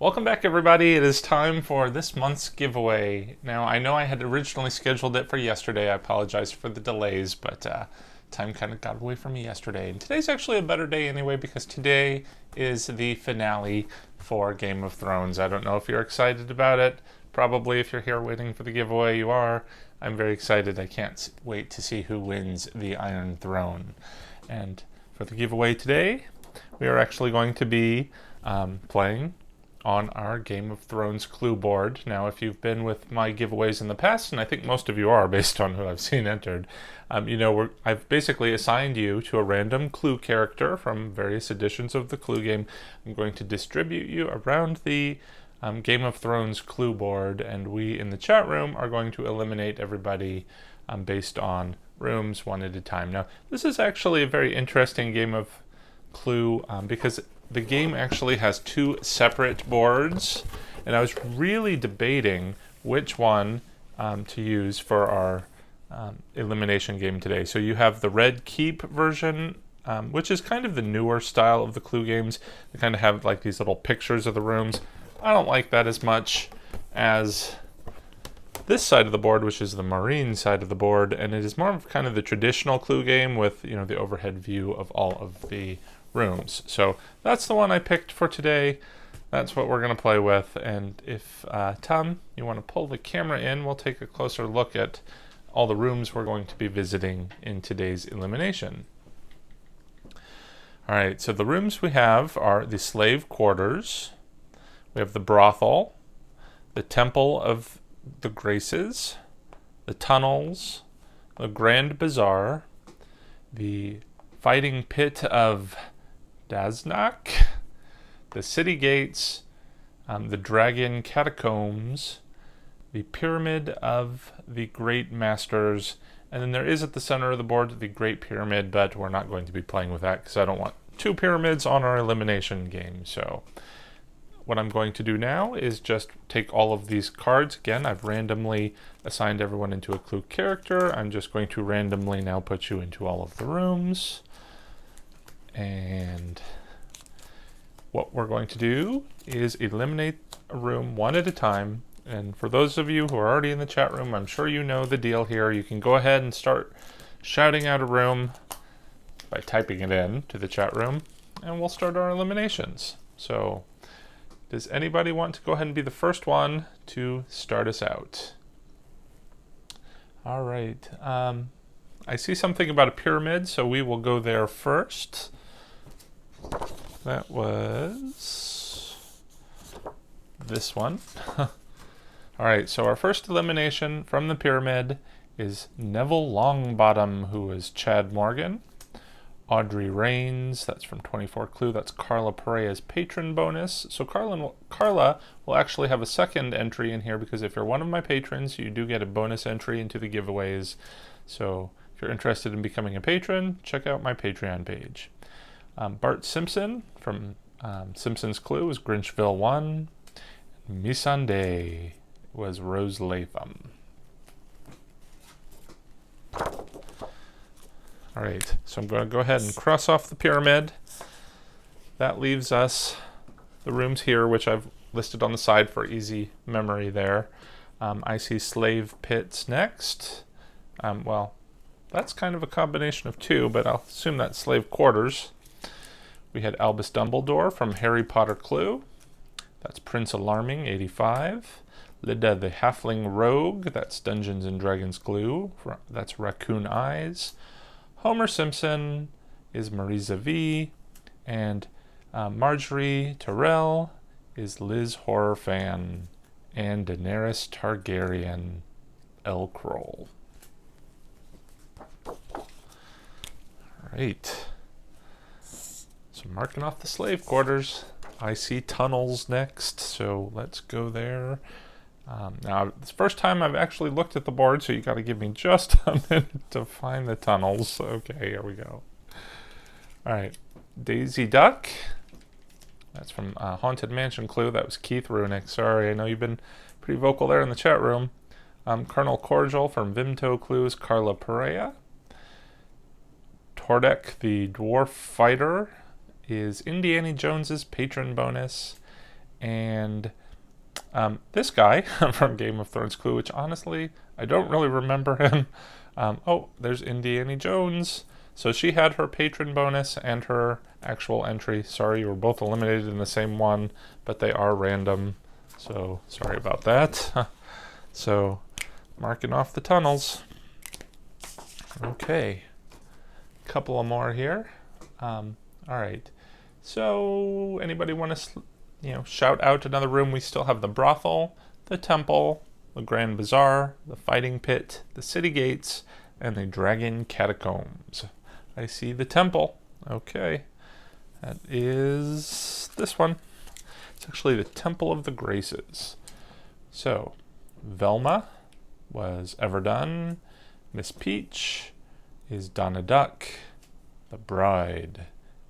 Welcome back, everybody. It is time for this month's giveaway. Now, I know I had originally scheduled it for yesterday. I apologize for the delays, but time kind of got away from me yesterday. And today's actually a better day anyway, because today is the finale for Game of Thrones. I don't know if you're excited about it. Probably if you're here waiting for the giveaway, you are. I'm very excited. I can't wait to see who wins the Iron Throne. And for the giveaway today, we are actually going to be playing on our Game of Thrones clue board. Now, if you've been with my giveaways in the past, and I think most of you are based on who I've seen entered, I've basically assigned you to a random clue character from various editions of the clue game. I'm going to distribute you around the Game of Thrones clue board, and we in the chat room are going to eliminate everybody based on rooms one at a time. Now, this is actually a very interesting game of clue because the game actually has two separate boards, and I was really debating which one to use for our elimination game today. So you have the Red Keep version, which is kind of the newer style of the clue games. They kind of have like these little pictures of the rooms. I don't like that as much as this side of the board, which is the marine side of the board, and it is more of kind of the traditional clue game with, you know, the overhead view of all of the rooms. So that's the one I picked for today. That's what we're going to play with. And if Tom, you want to pull the camera in, we'll take a closer look at all the rooms we're going to be visiting in today's elimination. All right, so the rooms we have are the slave quarters, we have the brothel, the Temple of the Graces, the tunnels, the Grand Bazaar, the fighting pit of Daznak, the city gates, the dragon catacombs, the pyramid of the great masters, and then there is at the center of the board the Great Pyramid, but we're not going to be playing with that because I don't want two pyramids on our elimination game. So what I'm going to do now is just take all of these cards. Again, I've randomly assigned everyone into a clue character. I'm just going to randomly now put you into all of the rooms. And what we're going to do is eliminate a room one at a time. And for those of you who are already in the chat room, I'm sure you know the deal here. You can go ahead and start shouting out a room by typing it in to the chat room, and we'll start our eliminations. So does anybody want to go ahead and be the first one to start us out? All right. I see something about a pyramid, so we will go there first. That was this one. All right, so our first elimination from the pyramid is Neville Longbottom, who is Chad Morgan. Audrey Rains, that's from 24 Clue, that's Carla Perea's patron bonus. So Carla will actually have a second entry in here, because if you're one of my patrons, you do get a bonus entry into the giveaways. So if you're interested in becoming a patron, check out my Patreon page. Bart Simpson from Simpson's Clue was Grinchville 1. Missandei was Rose Latham. All right, so I'm going to go ahead and cross off the pyramid. That leaves us the rooms here, which I've listed on the side for easy memory there. I see slave pits next. Well, that's kind of a combination of two, but I'll assume that's slave quarters. We had Albus Dumbledore from Harry Potter Clue. That's Prince Alarming, 85. Lida the Halfling Rogue, that's Dungeons and Dragons Clue. That's Raccoon Eyes. Homer Simpson is Marisa V. And Marjorie Terrell is Liz Horror Fan. And Daenerys Targaryen, L. Kroll. All right. So marking off the slave quarters. I see tunnels next, so let's go there. Now, it's the first time I've actually looked at the board, so you got to give me just a minute to find the tunnels. Okay, here we go. All right, Daisy Duck. That's from Haunted Mansion Clue. That was Keith Runick. Sorry, I know you've been pretty vocal there in the chat room. Colonel Cordial from Vimto Clue is Carla Perea. Tordek the Dwarf Fighter is Indiana Jones's patron bonus. and this guy from Game of Thrones Clue, which honestly, I don't really remember him. Oh, there's Indiana Jones. So she had her patron bonus and her actual entry. Sorry, you were both eliminated in the same one, but they are random. So sorry about that. So marking off the tunnels. Okay, couple of more here. All right. So anybody want to, shout out another room? We still have the brothel, the temple, the Grand Bazaar, the fighting pit, the city gates, and the dragon catacombs. I see the temple. Okay. That is this one. It's actually the Temple of the Graces. So, Velma was Everdone. Miss Peach is Donna Duck. The Bride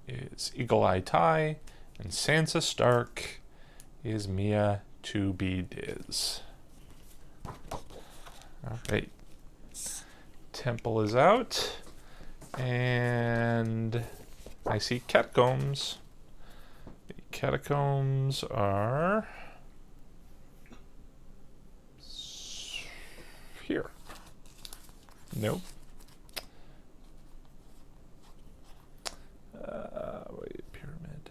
is Eagle Eye Ty. And Sansa Stark is Mia 2B Diz. Alright. Temple is out. And I see catacombs. The catacombs are here. Nope. Wait, pyramid.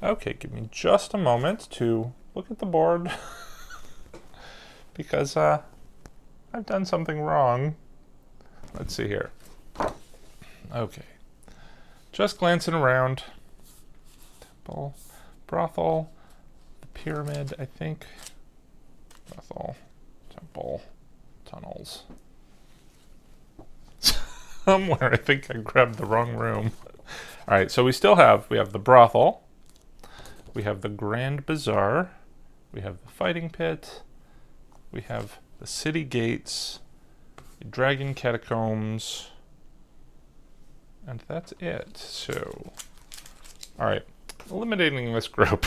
Okay, give me just a moment to look at the board because I've done something wrong. Let's see here. Okay. Just glancing around. Temple, brothel, the pyramid, I think. Brothel, temple, tunnels. Somewhere I think I grabbed the wrong room. All right, so we have the brothel. We have the Grand Bazaar. We have the fighting pit. We have the city gates. Dragon catacombs, and that's it. So, all right, eliminating this group.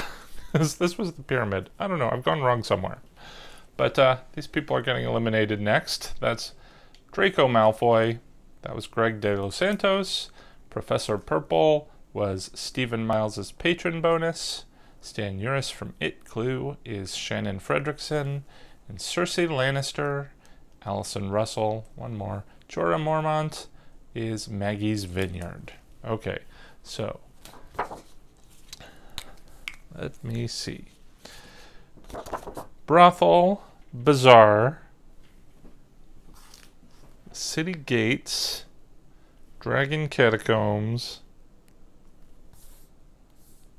This was the pyramid. I don't know, I've gone wrong somewhere. But these people are getting eliminated next. That's Draco Malfoy. That was Greg De Los Santos. Professor Purple was Stephen Miles' patron bonus. Stan Uris from It Clue is Shannon Fredrickson. And Cersei Lannister, Allison Russell, one more. Jorah Mormont is Maggie's Vineyard. Okay, so let me see. Brothel, Bazaar, City Gates, Dragon Catacombs,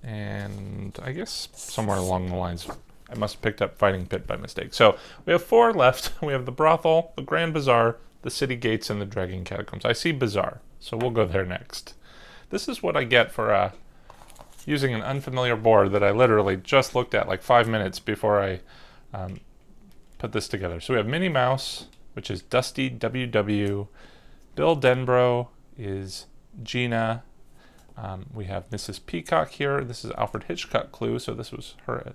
and I guess somewhere along the lines I must have picked up Fighting Pit by mistake. So we have 4 left. We have the brothel, the Grand Bazaar, the city gates, and the Dragon Catacombs. I see Bazaar, so we'll go there next. This is what I get for using an unfamiliar board that I literally just looked at like 5 minutes before I put this together. So we have Minnie Mouse, which is Dusty WW. Bill Denbrough is Gina. We have Mrs. Peacock here. This is Alfred Hitchcock Clue, so this was her.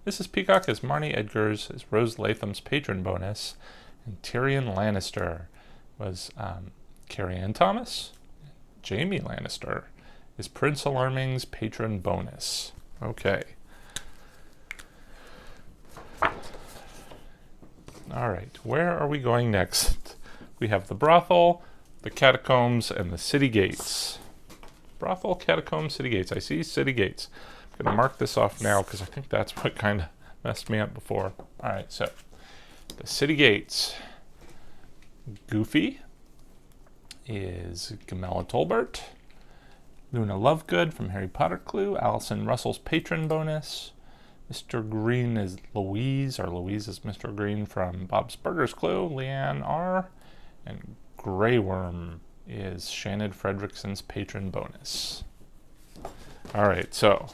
Mrs. Peacock is Marnie Edgars, is Rose Latham's patron bonus, and Tyrion Lannister was Carrie Ann Thomas. Jaime Lannister is Prince Alarming's patron bonus. Okay. All right, where are we going next? We have the brothel, the catacombs, and the city gates. Brothel, catacombs, city gates. I see city gates. I'm going to mark this off now because I think that's what kind of messed me up before. All right, so the city gates. Goofy is Gamela Tolbert. Luna Lovegood from Harry Potter Clue. Allison Russell's patron bonus. Mr. Green is Louise, or Louise is Mr. Green from Bob's Burgers Clue. Leanne R. And Grey Worm is Shannon Fredrickson's patron bonus. All right, so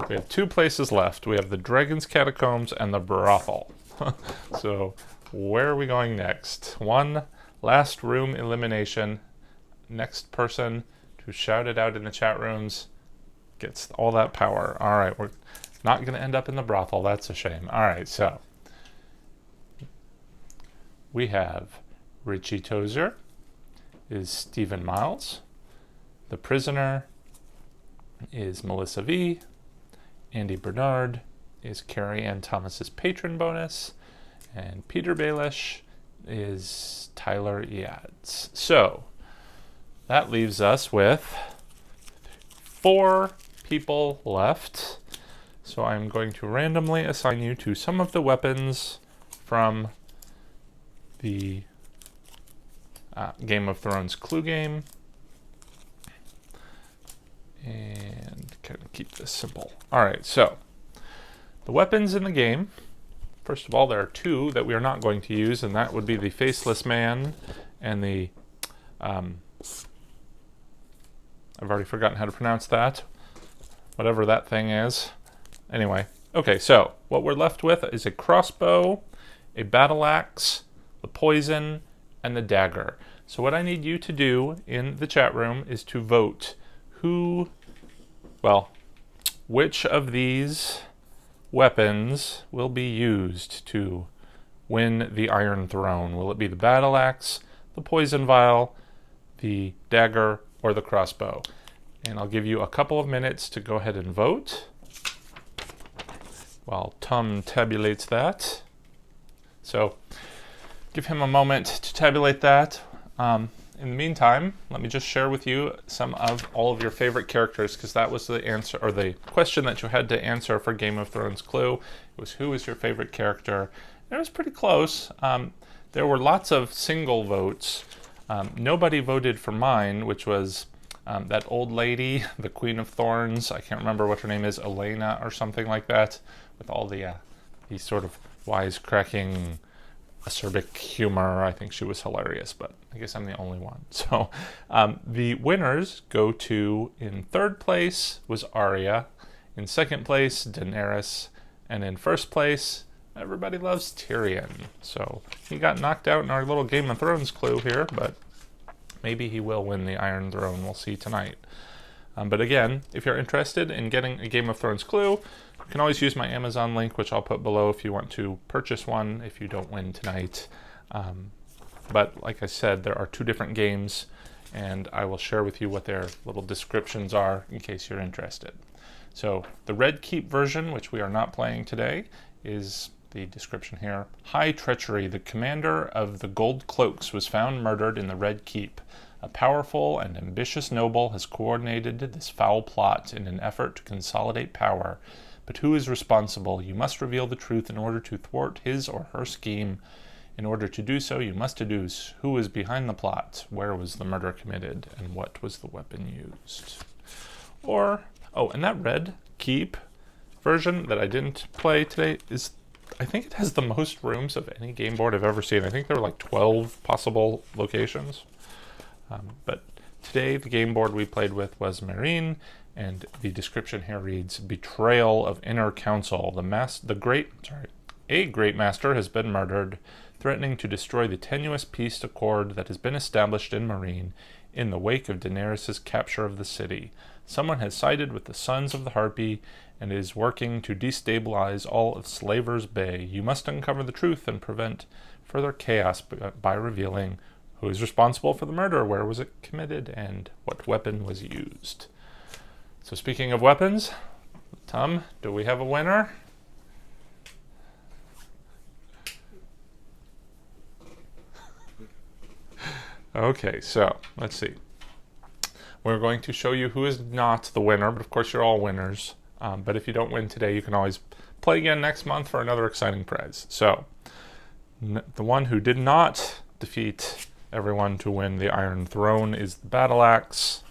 we have 2 places left. We have the Dragon's Catacombs and the Brothel. So where are we going next? One last room elimination. Next person to shout it out in the chat rooms gets all that power. All right, we're not going to end up in the brothel. That's a shame. All right, so we have Richie Tozier is Stephen Miles. The Prisoner is Melissa V. Andy Bernard is Carrie Ann Thomas's patron bonus. And Peter Baelish is Tyler Yads. So that leaves us with 4 people left. So I'm going to randomly assign you to some of the weapons from the Game of Thrones clue game. And kind of keep this simple. All right, so the weapons in the game. First of all, there are 2 that we are not going to use, and that would be the Faceless Man and the... I've already forgotten how to pronounce that. Whatever that thing is. Anyway, okay, so what we're left with is a crossbow, a battle axe, the poison, and the dagger. So what I need you to do in the chat room is to vote which of these weapons will be used to win the Iron Throne. Will it be the battle axe, the poison vial, the dagger, or the crossbow? And I'll give you a couple of minutes to go ahead and vote while Tom tabulates that. So give him a moment to tabulate that. In the meantime, let me just share with you some of all of your favorite characters, because that was the answer, or the question that you had to answer for Game of Thrones Clue. It was, who is your favorite character? And it was pretty close. There were lots of single votes. Nobody voted for mine, which was that old lady, the Queen of Thorns. I can't remember what her name is, Elena or something like that, with all the sort of wisecracking acerbic humor. I think she was hilarious, but I guess I'm the only one. So the winners go to, in 3rd place was Arya, in 2nd place Daenerys, and in 1st place everybody loves Tyrion. So he got knocked out in our little Game of Thrones clue here, but maybe he will win the Iron Throne. We'll see tonight. But again, if you're interested in getting a Game of Thrones clue, you can always use my Amazon link, which I'll put below if you want to purchase one if you don't win tonight. But like I said, there are 2 different games, and I will share with you what their little descriptions are in case you're interested. So the Red Keep version, which we are not playing today, is the description here. High treachery. The commander of the Gold Cloaks was found murdered in the Red Keep. A powerful and ambitious noble has coordinated this foul plot in an effort to consolidate power. But who is responsible? You must reveal the truth in order to thwart his or her scheme. In order to do so, you must deduce who is behind the plot, where was the murder committed, and what was the weapon used. Or, and that Red Keep version that I didn't play today is, I think it has the most rooms of any game board I've ever seen. I think there were like 12 possible locations. But today the game board we played with was Marine, and the description here reads, Betrayal of Inner Council. A great master has been murdered, threatening to destroy the tenuous peace accord that has been established in Marine in the wake of Daenerys' capture of the city. Someone has sided with the Sons of the Harpy and is working to destabilize all of Slaver's Bay. You must uncover the truth and prevent further chaos by revealing who is responsible for the murder, where was it committed, and what weapon was used. So speaking of weapons, Tom, do we have a winner? Okay, so let's see. We're going to show you who is not the winner, but of course you're all winners. But if you don't win today, you can always play again next month for another exciting prize. So the one who did not defeat everyone to win the Iron Throne is the Battle Axe.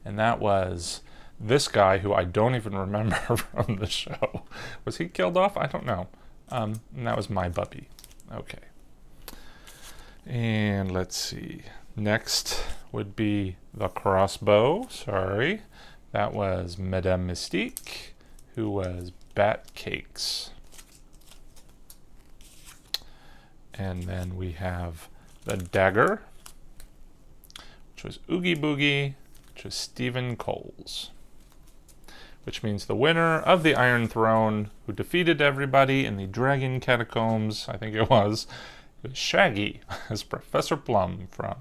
And that was this guy who I don't even remember from the show. Was he killed off? I don't know. And that was my Bubby. Okay. And let's see. Next would be the crossbow. Sorry. That was Madame Mystique, who was Bat Cakes. And then we have the dagger, which was Oogie Boogie, which was Stephen Coles. Which means the winner of the Iron Throne, who defeated everybody in the Dragon Catacombs, I think it was Shaggy, as Professor Plum from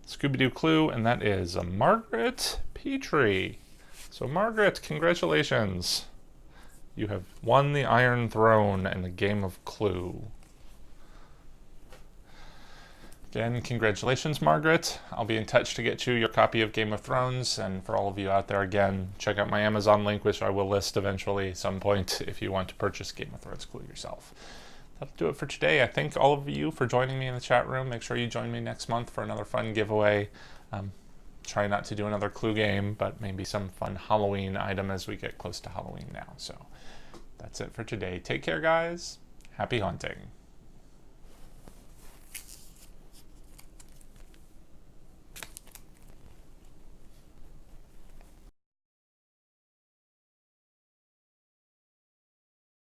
Scooby-Doo Clue, and that is Margaret Petrie. So Margaret, congratulations. You have won the Iron Throne and the game of Clue. Again, congratulations, Margaret. I'll be in touch to get you your copy of Game of Thrones, and for all of you out there, again, check out my Amazon link, which I will list eventually at some point if you want to purchase Game of Thrones Clue yourself. That'll do it for today. I thank all of you for joining me in the chat room. Make sure you join me next month for another fun giveaway. Try not to do another Clue game, but maybe some fun Halloween item as we get close to Halloween now. So that's it for today. Take care, guys. Happy hunting.